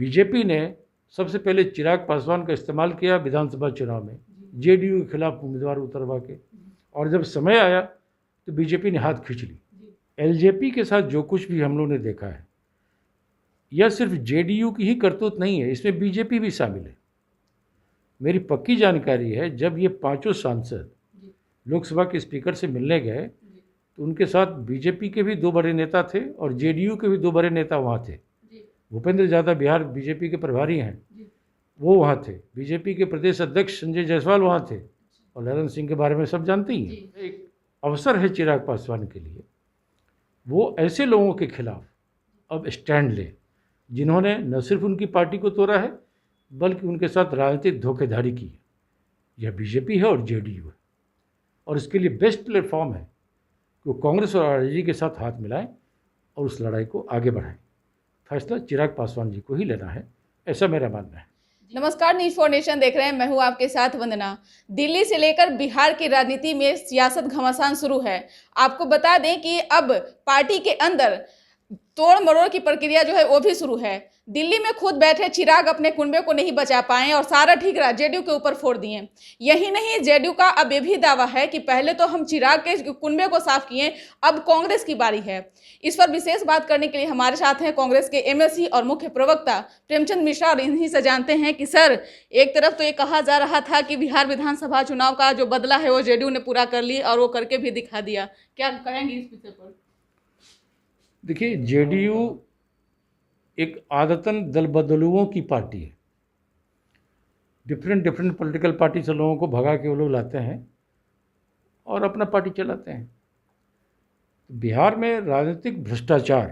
BJP ने सबसे पहले चिराग पासवान का इस्तेमाल किया विधानसभा चुनाव में, जेडीयू के खिलाफ उम्मीदवार उतरवा के, और जब समय आया तो बीजेपी ने हाथ खींच ली। एलजेपी के साथ जो कुछ भी हम लोगों ने देखा है, यह सिर्फ जेडीयू की ही करतूत नहीं है, इसमें बीजेपी भी शामिल है। मेरी पक्की जानकारी है, जब ये पांचों सांसद लोकसभा के स्पीकर से मिलने गए तो उनके साथ बीजेपी के भी दो बड़े नेता थे और जेडीयू के भी दो बड़े नेता वहाँ थे। भूपेंद्र यादव बिहार बीजेपी के प्रभारी हैं, वो वहाँ थे। बीजेपी के प्रदेश अध्यक्ष संजय जायसवाल वहाँ थे, और ललन सिंह के बारे में सब जानते ही हैं। एक अवसर है चिराग पासवान के लिए, वो ऐसे लोगों के खिलाफ अब स्टैंड ले जिन्होंने न सिर्फ उनकी पार्टी को तोड़ा है, बल्कि उनके साथ राजनीतिक धोखेधारी की है। यह बीजेपी है और जेडीयू है, और इसके लिए बेस्ट प्लेटफॉर्म है कि वो कांग्रेस और आरजेडी के साथ हाथ मिलाएं और उस लड़ाई को आगे बढ़ाएं। फैसला चिराग पासवान जी को ही लेना है, ऐसा मेरा मानना है। नमस्कार, न्यूज़ फॉर नेशन देख रहे हैं, मैं हूं आपके साथ वंदना। दिल्ली से लेकर बिहार की राजनीति में सियासत घमासान शुरू है। आपको बता दें कि अब पार्टी के अंदर तोड़ मरोड़ की प्रक्रिया जो है वो भी शुरू है। दिल्ली में खुद बैठे चिराग अपने कुनबे को नहीं बचा पाए और सारा ठीकरा जेडीयू के ऊपर फोड़ दिए। यही नहीं, जेडीयू का अब ये भी दावा है कि पहले तो हम चिराग के कुनबे को साफ किए, अब कांग्रेस की बारी है। इस पर विशेष बात करने के लिए हमारे साथ हैं कांग्रेस के एमएलसी और मुख्य प्रवक्ता प्रेमचंद मिश्रा, और इन्हीं से जानते हैं कि सर, एक तरफ तो ये कहा जा रहा था कि बिहार विधानसभा चुनाव का जो बदला है वो जेडीयू ने पूरा कर ली और वो करके भी दिखा दिया, क्या कहेंगे इस विषय पर? देखिए, जेडीयू एक आदतन दल बदलुओं की पार्टी है। डिफरेंट पॉलिटिकल पार्टी से लोगों को भगा के वो लोग लाते हैं और अपना पार्टी चलाते हैं। बिहार में राजनीतिक भ्रष्टाचार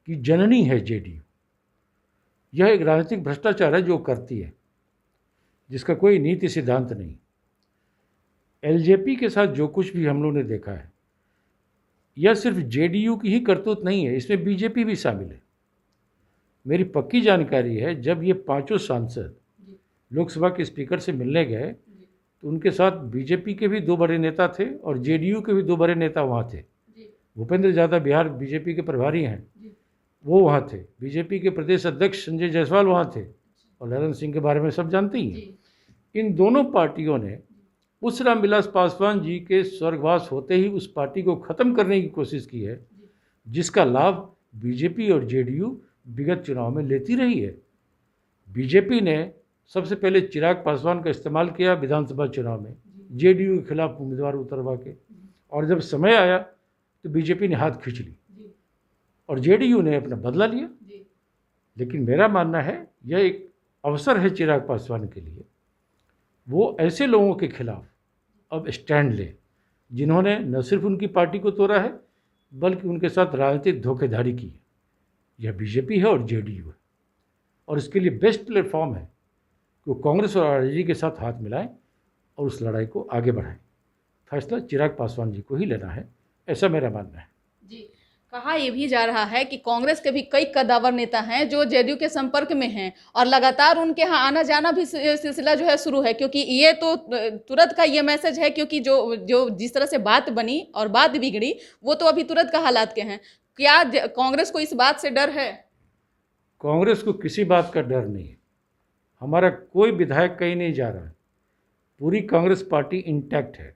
की जननी है जेडीयू। यह एक राजनीतिक भ्रष्टाचार है जो करती है, जिसका कोई नीति सिद्धांत नहीं। एलजेपी के साथ जो कुछ भी हम लोगों ने देखा है, यह सिर्फ जेडीयू की ही करतूत नहीं है, इसमें बीजेपी भी शामिल है। मेरी पक्की जानकारी है, जब ये पांचों सांसद लोकसभा के स्पीकर से मिलने गए तो उनके साथ बीजेपी के भी दो बड़े नेता थे और जेडीयू के भी दो बड़े नेता वहाँ थे। भूपेंद्र यादव बिहार बीजेपी के प्रभारी हैं, वो वहाँ थे। बीजेपी के प्रदेश अध्यक्ष संजय जायसवाल वहाँ थे, और ललन सिंह के बारे में सब जानते ही हैं। इन दोनों पार्टियों ने उस रामविलास पासवान जी के स्वर्गवास होते ही उस पार्टी को ख़त्म करने की कोशिश की है, जिसका लाभ बीजेपी और जेडीयू विगत चुनाव में लेती रही है। बीजेपी ने सबसे पहले चिराग पासवान का इस्तेमाल किया विधानसभा चुनाव में, जेडीयू के खिलाफ उम्मीदवार उतरवा के, और जब समय आया तो बीजेपी ने हाथ खींच ली और जेडीयू ने अपना बदला लिया। लेकिन मेरा मानना है, यह एक अवसर है चिराग पासवान के लिए, वो ऐसे लोगों के खिलाफ अब स्टैंड ले जिन्होंने न सिर्फ उनकी पार्टी को तोड़ा है, बल्कि उनके साथ राजनीतिक धोखेधारी की है। यह बीजेपी है और जेडीयू है, और इसके लिए बेस्ट प्लेटफॉर्म है कि वो कांग्रेस और आरजेडी के साथ हाथ मिलाएं और उस लड़ाई को आगे बढ़ाएं। फैसला चिराग पासवान जी को ही लेना है, ऐसा मेरा मानना है। जी, कहा यह भी जा रहा है कि कांग्रेस के भी कई कद्दावर नेता हैं जो जेडीयू के संपर्क में हैं और लगातार उनके यहाँ आना जाना भी सिलसिला जो है शुरू है, क्योंकि ये तो तुरंत का ये मैसेज है, क्योंकि जो जिस तरह से बात बनी और बात बिगड़ी वो तो अभी तुरंत का हालात के हैं। क्या कांग्रेस को इस बात से डर है? कांग्रेस को किसी बात का डर नहीं है। हमारा कोई विधायक कहीं नहीं जा रहा है, पूरी कांग्रेस पार्टी इंटैक्ट है।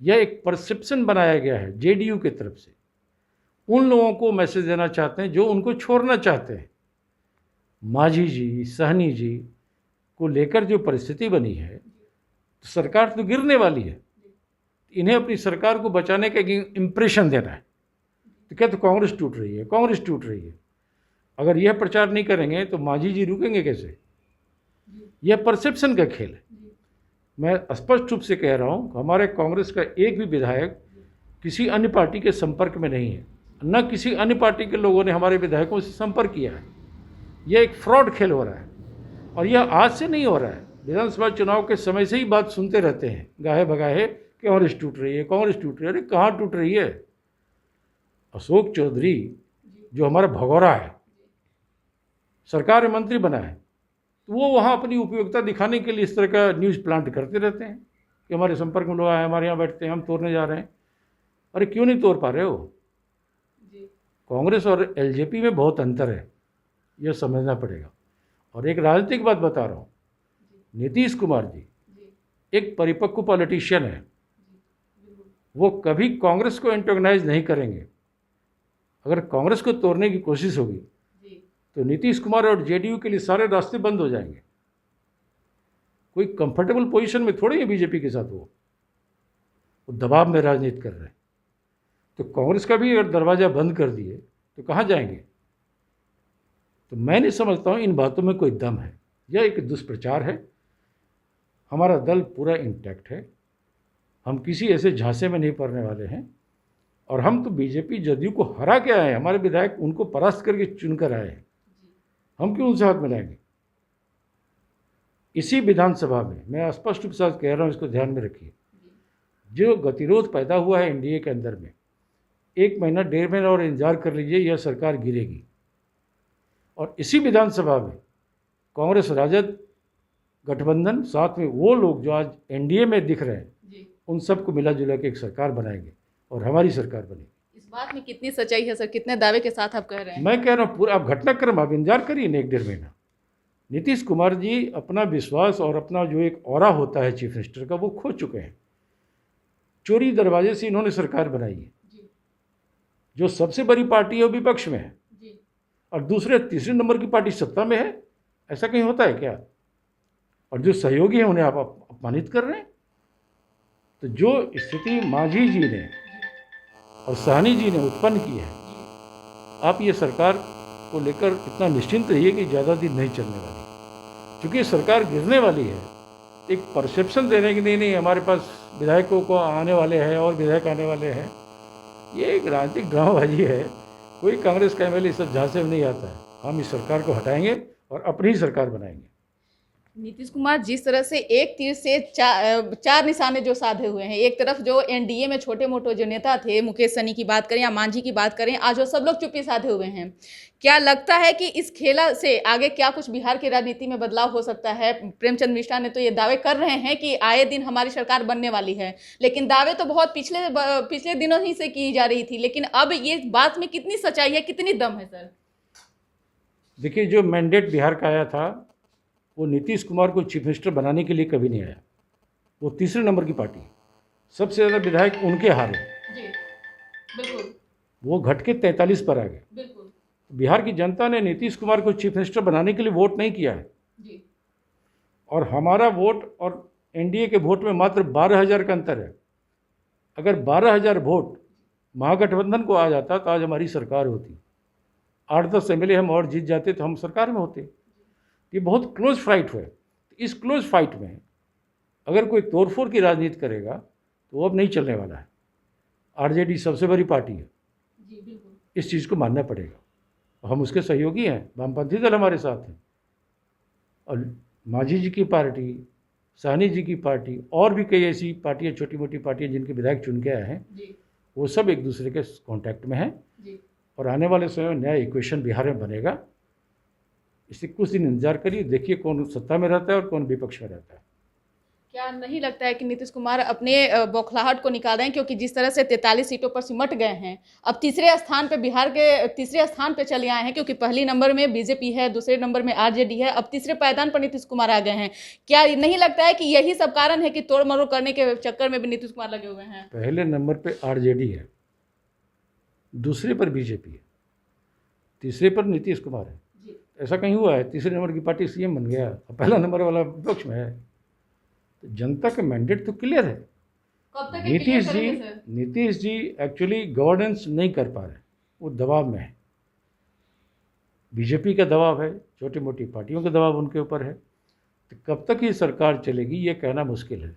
यह एक परसेप्शन बनाया गया है जेडीयू की तरफ से, उन लोगों को मैसेज देना चाहते हैं जो उनको छोड़ना चाहते हैं। मांझी जी, सहनी जी को लेकर जो परिस्थिति बनी है, तो सरकार तो गिरने वाली है। इन्हें अपनी सरकार को बचाने का एक इम्प्रेशन देना है, तो क्या तो कांग्रेस टूट रही है, कांग्रेस टूट रही है। अगर यह प्रचार नहीं करेंगे तो मांझी जी रुकेंगे कैसे? यह परसेप्शन का खेल है। मैं स्पष्ट रूप से कह रहा हूँ, हमारे कांग्रेस का एक भी विधायक किसी अन्य पार्टी के संपर्क में नहीं है, न किसी अन्य पार्टी के लोगों ने हमारे विधायकों से संपर्क किया है। यह एक फ्रॉड खेल हो रहा है, और यह आज से नहीं हो रहा है। विधानसभा चुनाव के समय से ही बात सुनते रहते हैं गाहे भगाहे, कांग्रेस टूट रही है, कांग्रेस टूट रही है। अरे कहाँ टूट रही है? अशोक चौधरी जो हमारा भगोड़ा है, सरकार में मंत्री बना है, तो वो वहाँ अपनी उपयोगिता दिखाने के लिए इस तरह का न्यूज़ प्लांट करते रहते हैं कि हमारे संपर्क में लोग आए, हमारे यहाँ बैठते हैं, हम तोड़ने जा रहे हैं। अरे क्यों नहीं तोड़ पा रहे हो? कांग्रेस और एलजेपी में बहुत अंतर है, यह समझना पड़ेगा। और एक राजनीतिक बात बता रहा हूँ, नीतीश कुमार जी एक परिपक्व पॉलिटिशियन है, वो कभी कांग्रेस को एंटेगोनाइज नहीं करेंगे। अगर कांग्रेस को तोड़ने की कोशिश होगी तो नीतीश कुमार और जेडीयू के लिए सारे रास्ते बंद हो जाएंगे। कोई कंफर्टेबल पोजीशन में थोड़ी है बीजेपी के साथ, वो दबाव में राजनीति कर रहे हैं। तो कांग्रेस का भी अगर दरवाज़ा बंद कर दिए तो कहाँ जाएंगे? तो मैं नहीं समझता हूँ इन बातों में कोई दम है। यह एक दुष्प्रचार है। हमारा दल पूरा इंटैक्ट है, हम किसी ऐसे झांसे में नहीं पड़ने वाले हैं। और हम तो बीजेपी जदयू को हरा के आए हैं, हमारे विधायक उनको परास्त करके चुनकर आए हैं, हम क्यों उनसे हाथ मिलाएंगे? इसी विधानसभा में मैं स्पष्ट रूप से कह रहा हूँ, इसको ध्यान में रखिए, जो गतिरोध पैदा हुआ है एनडीए के अंदर में, 1 महीना 1.5 महीना और इंतजार कर लीजिए, यह सरकार गिरेगी। और इसी विधानसभा में कांग्रेस राजद गठबंधन, साथ में वो लोग जो आज एनडीए में दिख रहे हैं, उन सबको मिला जुला के एक सरकार बनाएंगे और हमारी सरकार बनेगी। इस बात में कितनी सच्चाई है सर? कितने दावे के साथ आप कह रहे हैं? मैं कह रहा हूँ पूरा, आप घटनाक्रम आप इंतजार करिए ना 1-1.5 महीना। नीतीश कुमार जी अपना विश्वास और अपना जो एक ऑरा होता है चीफ मिनिस्टर का, वो खो चुके हैं। चोरी दरवाजे से इन्होंने सरकार बनाई है। जो सबसे बड़ी पार्टी है वो विपक्ष में है और दूसरे तीसरे नंबर की पार्टी सत्ता में है। ऐसा कहीं होता है क्या? और जो सहयोगी हैं उन्हें आप अपमानित कर रहे हैं। तो जो स्थिति मांझी जी ने और साहनी जी ने उत्पन्न की है, आप ये सरकार को लेकर इतना निश्चिंत रहिए कि ज़्यादा दिन नहीं चलने वाली। क्योंकि ये सरकार गिरने वाली है। एक परसेप्शन देने की नहीं हमारे पास विधायकों को आने वाले हैं और विधायक आने वाले हैं, ये एक राजनीतिक ड्रामाबाजी है। कोई कांग्रेस का एमएलए इस सब झांसे में नहीं आता है। हम इस सरकार को हटाएंगे और अपनी ही सरकार बनाएंगे। नीतीश कुमार जिस तरह से एक तीर से चार निशाने जो साधे हुए हैं, एक तरफ जो एनडीए में छोटे मोटे जो नेता थे, मुकेश सहनी की बात करें या मांझी की बात करें, आज वो सब लोग चुप्पी साधे हुए हैं। क्या लगता है कि इस खेला से आगे क्या कुछ बिहार की राजनीति में बदलाव हो सकता है? प्रेमचंद मिश्रा ने तो ये दावे कर रहे हैं कि आए दिन हमारी सरकार बनने वाली है, लेकिन दावे तो बहुत पिछले दिनों ही से की जा रही थी। लेकिन अब ये बात में कितनी सच्चाई है, कितनी दम है सर? देखिए, जो मैंडेट बिहार का आया था वो नीतीश कुमार को चीफ मिनिस्टर बनाने के लिए कभी नहीं आया। वो तीसरे नंबर की पार्टी, सबसे ज़्यादा विधायक उनके हारे जी, बिल्कुल। वो घट के 43 पर आ गए। बिल्कुल। बिहार की जनता ने नीतीश कुमार को चीफ मिनिस्टर बनाने के लिए वोट नहीं किया है जी। और हमारा वोट और एनडीए के वोट में मात्र 12,000 का अंतर है। अगर 12,000 वोट महागठबंधन को आ जाता तो आज हमारी सरकार होती। 8-10 एमएलए हम और जीत जाते तो हम सरकार में होते। ये बहुत क्लोज फाइट हुए। इस क्लोज फाइट में अगर कोई तोड़फोड़ की राजनीति करेगा तो वो अब नहीं चलने वाला है। आरजेडी सबसे बड़ी पार्टी है जी, बिल्कुल। इस चीज़ को मानना पड़ेगा। हम उसके सहयोगी हैं, वामपंथी दल हमारे साथ हैं और मांझी जी की पार्टी, साहनी जी की पार्टी और भी कई ऐसी पार्टियां, छोटी मोटी पार्टियां जिनके विधायक चुन के आए हैं, वो सब एक दूसरे के कांटेक्ट में हैं और आने वाले समय में नया इक्वेशन बिहार में बनेगा। इससे कुछ दिन इंतजार करिए, देखिए कौन सत्ता में रहता है और कौन विपक्ष में रहता है। क्या नहीं लगता है कि नीतीश कुमार अपने बौखलाहट को निकाल रहे हैं? क्योंकि जिस तरह से 43 सीटों पर सिमट गए हैं, अब तीसरे स्थान पे, बिहार के तीसरे स्थान पे चले आए हैं। क्योंकि पहली नंबर में बीजेपी है, दूसरे नंबर में आरजेडी है, अब तीसरे पायदान पर नीतीश कुमार आ गए हैं। क्या नहीं लगता है कि यही सब कारण है कि तोड़ मरोड़ करने के चक्कर में भी नीतीश कुमार लगे हुए हैं? पहले नंबर पर आरजेडी है, दूसरे पर बीजेपी है, तीसरे पर नीतीश कुमार है। ऐसा कहीं हुआ है तीसरे नंबर की पार्टी सीएम बन गया और पहला नंबर वाला विपक्ष में है? तो जनता का मैंडेट तो क्लियर है। कब तक नीतीश जी एक्चुअली गवर्नेंस नहीं कर पा रहे, वो दबाव में है। बीजेपी का दबाव है, छोटी मोटी पार्टियों का दबाव उनके ऊपर है। तो कब तक ये सरकार चलेगी ये कहना मुश्किल है।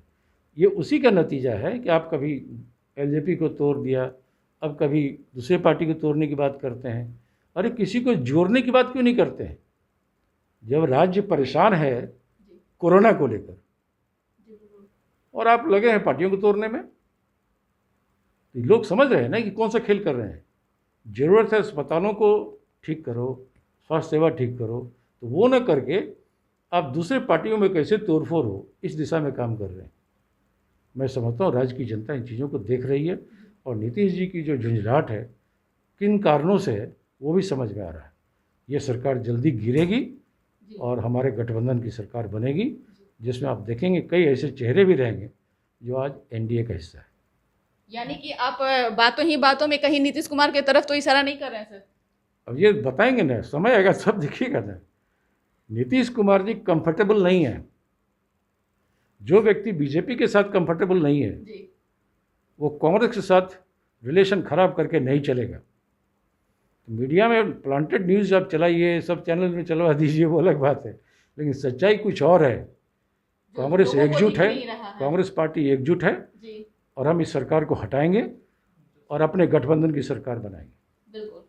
ये उसी का नतीजा है कि आप कभी एलजेपी को तोड़ दिया, अब कभी दूसरे पार्टी को तोड़ने की बात करते हैं। अरे किसी को जोड़ने की बात क्यों नहीं करते हैं? जब राज्य परेशान है कोरोना को लेकर और आप लगे हैं पार्टियों को तोड़ने में, तो लोग समझ रहे हैं ना कि कौन सा खेल कर रहे हैं। ज़रूरत है अस्पतालों को ठीक करो, स्वास्थ्य सेवा ठीक करो, तो वो ना करके आप दूसरे पार्टियों में कैसे तोड़फोड़ हो, इस दिशा में काम कर रहे हैं। मैं समझता हूँ राज्य की जनता इन चीज़ों को देख रही है और नीतीश जी की जो झुंझलाहट है किन कारणों से है वो भी समझ में आ रहा है। ये सरकार जल्दी गिरेगी और हमारे गठबंधन की सरकार बनेगी, जिसमें आप देखेंगे कई ऐसे चेहरे भी रहेंगे जो आज एनडीए का हिस्सा है। यानी कि आप बातों ही बातों में कहीं नीतीश कुमार की तरफ तो इशारा नहीं कर रहे हैं सर? अब ये बताएंगे ना, समय आएगा सब दिखेगा ना। नीतीश कुमार जी कंफर्टेबल नहीं है। जो व्यक्ति बीजेपी के साथ कंफर्टेबल नहीं है जी। वो कांग्रेस के साथ रिलेशन खराब करके नहीं चलेगा। तो मीडिया में प्लांटेड न्यूज़ आप चलाइए, सब चैनल में चलवा दीजिए, वो अलग बात है, लेकिन सच्चाई कुछ और है। कांग्रेस एकजुट है, कांग्रेस पार्टी एकजुट है जी। और हम इस सरकार को हटाएंगे और अपने गठबंधन की सरकार बनाएंगे। बिल्कुल।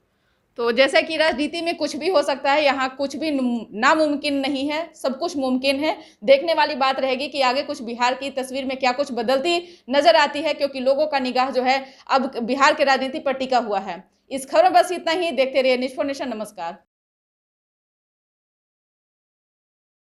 तो जैसा कि राजनीति में कुछ भी हो सकता है, यहाँ कुछ भी नामुमकिन नहीं है, सब कुछ मुमकिन है। देखने वाली बात रहेगी कि आगे कुछ बिहार की तस्वीर में क्या कुछ बदलती नजर आती है, क्योंकि लोगों का निगाह जो है अब बिहार के राजनीति पर टिका हुआ है। इस खबर में बस इतना ही। देखते रहिए न्यूज़4 नेशन। नमस्कार।